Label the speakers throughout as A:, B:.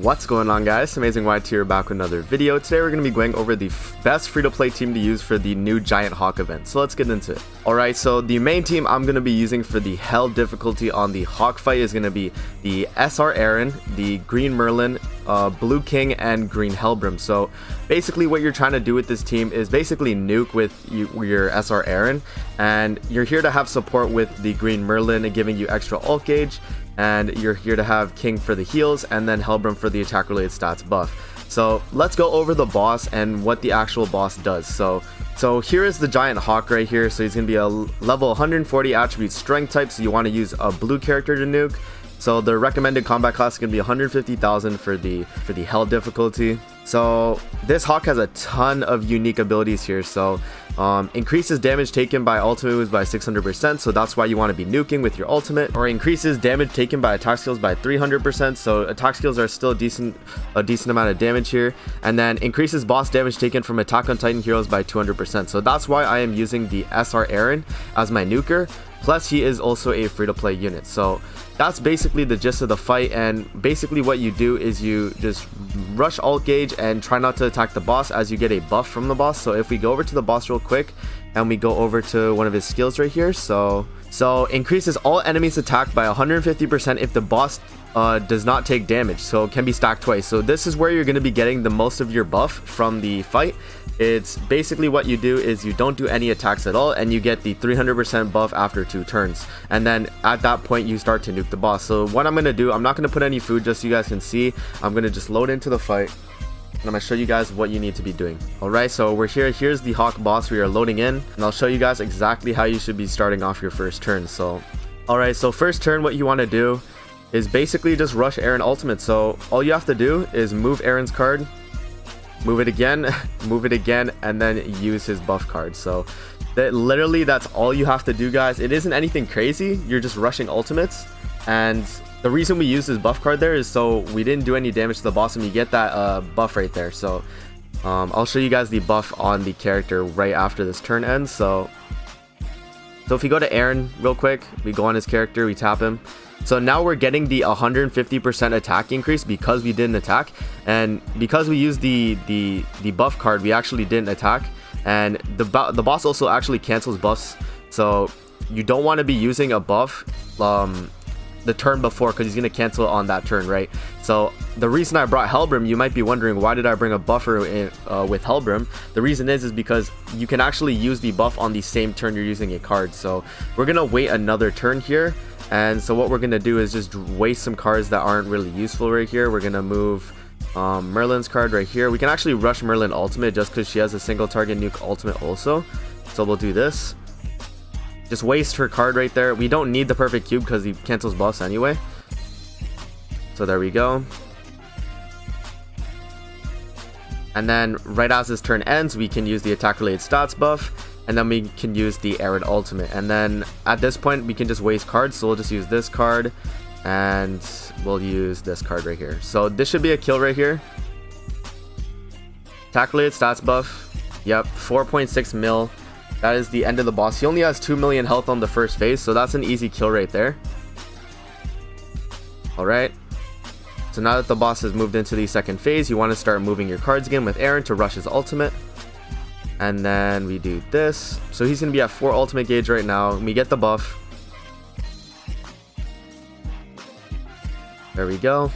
A: What's going on, guys? Amazing YT here, back with another video. Today we're going to be going over the best free-to-play team to use for the new Giant Hawk event. So let's get into it. Alright, so the main team I'm going to be using for the Hell difficulty on the Hawk fight is going to be the SR Aaron, the Green Merlin, Blue King, and Green Hellbrim. So basically what you're trying to do with this team is basically nuke with your SR Aaron, and you're here to have support with the Green Merlin and giving you extra ult gauge, and you're here to have King for the heals and then Hellbrim for the attack related stats buff. So let's go over the boss and what the actual boss does. So here is the Giant Hawk right here. So he's going to be a level 140 attribute strength type, so you want to use a blue character to nuke. So the recommended combat class is going to be 150,000 for the Hell difficulty. So this Hawk has a ton of unique abilities here. So increases damage taken by ultimate moves by 600%, so that's why you want to be nuking with your ultimate. Or increases damage taken by attack skills by 300%, so attack skills are still a decent amount of damage here. And then increases boss damage taken from Attack on Titan heroes by 200%, so that's why I am using the SR Aaron as my nuker. Plus he is also a free-to-play unit. So that's basically the gist of the fight, and basically what you do is you just rush ult gauge and try not to attack the boss as you get a buff from the boss. So if we go over to the boss real quick and we go over to one of his skills right here, so increases all enemies attack by 150% if the boss does not take damage, so it can be stacked twice. So this is where you're going to be getting the most of your buff from the fight. It's basically what you do is you don't do any attacks at all, and you get the 300% buff after 2 turns, and then at that point you start to nuke the boss. So what I'm going to do, I'm not going to put any food just so you guys can see. I'm going to just load into the fight, and I'm going to show you guys what you need to be doing. Alright, so we're here's the Hawk boss we are loading in, and I'll show you guys exactly how you should be starting off your first turn. So alright, so first turn what you want to do is basically just rush Aaron ultimate. So all you have to do is move Aaron's card, move it again, and then use his buff card. So that's all you have to do, guys. It isn't anything crazy. You're just rushing ultimates, and the reason we use his buff card there is so we didn't do any damage to the boss, and you get that buff right there. So I'll show you guys the buff on the character right after this turn ends. So if you go to Aaron real quick, we go on his character, we tap him. So now we're getting the 150% attack increase because we didn't attack, and because we used the buff card, we actually didn't attack. And the boss also actually cancels buffs, so you don't want to be using a buff the turn before, because he's going to cancel on that turn, right? So the reason I brought Hellbrim, you might be wondering, why did I bring a buffer with Hellbrim? The reason is because you can actually use the buff on the same turn you're using a card. So we're going to wait another turn here. And so what we're going to do is just waste some cards that aren't really useful right here. We're going to move Merlin's card right here. We can actually rush Merlin ultimate just because she has a single target nuke ultimate also. So we'll do this. Just waste her card right there. We don't need the perfect cube because he cancels buffs anyway. So there we go. And then right as this turn ends, we can use the attack related stats buff, and then we can use the Aaron ultimate. And then at this point we can just waste cards, so we'll just use this card, and we'll use this card right here. So this should be a kill right here. Attack related stats buff, yep, 4.6 mil. That is the end of the boss. He only has 2 million health on the first phase, so that's an easy kill right there. Alright, so now that the boss has moved into the second phase, you want to start moving your cards again with Aaron to rush his ultimate. And then we do this. So he's going to be at 4 ultimate gauge right now. We get the buff. There we go.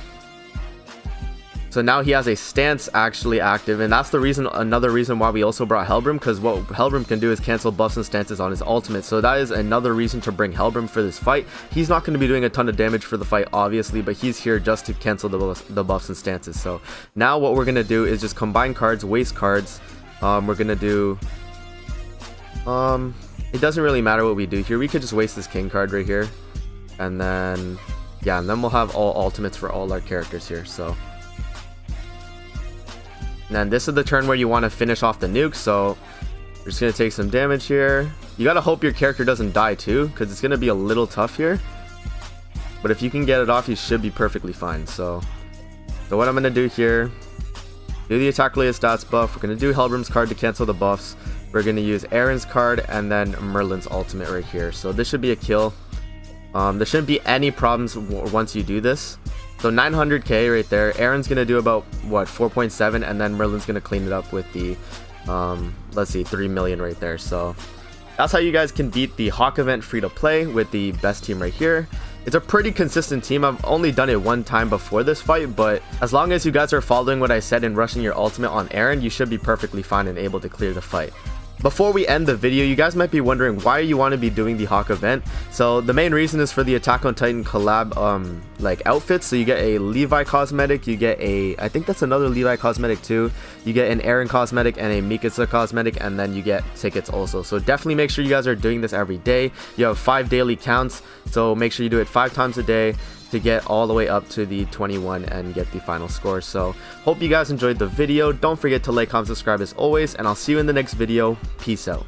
A: So now he has a stance actually active, and that's another reason why we also brought Hellbrim, because what Hellbrim can do is cancel buffs and stances on his ultimate. So that is another reason to bring Hellbrim for this fight. He's not going to be doing a ton of damage for the fight, obviously, but he's here just to cancel the buffs and stances. So now what we're going to do is just combine cards, waste cards. We're gonna do it doesn't really matter what we do here. We could just waste this king card right here, and then yeah, and then we'll have all ultimates for all our characters here. So and then this is the turn where you want to finish off the nuke. So we're just gonna take some damage here. You gotta hope your character doesn't die too, because it's gonna be a little tough here, but if you can get it off, you should be perfectly fine. So what I'm gonna do here, do the attack related stats buff. We're going to do Hellbrim's card to cancel the buffs. We're going to use Aaron's card and then Merlin's ultimate right here. So this should be a kill. There shouldn't be any problems once you do this. So 900k right there. Aaron's gonna do about what, 4.7, and then Merlin's gonna clean it up with the let's see, 3 million right there. So that's how you guys can beat the Hawk event free to play with the best team right here. It's a pretty consistent team. I've only done it one time before this fight, but as long as you guys are following what I said and rushing your ultimate on Aaron, you should be perfectly fine and able to clear the fight. Before we end the video, you guys might be wondering why you want to be doing the Hawk event. So the main reason is for the Attack on Titan collab like outfits. So you get a Levi cosmetic, you get a, I think that's another Levi cosmetic too, you get an Aaron cosmetic and a Mikasa cosmetic, and then you get tickets also. So definitely make sure you guys are doing this every day. You have 5 daily counts, so make sure you do it 5 times a day to get all the way up to the 21 and get the final score. So hope you guys enjoyed the video. Don't forget to like, comment, subscribe as always, and I'll see you in the next video. Peace out.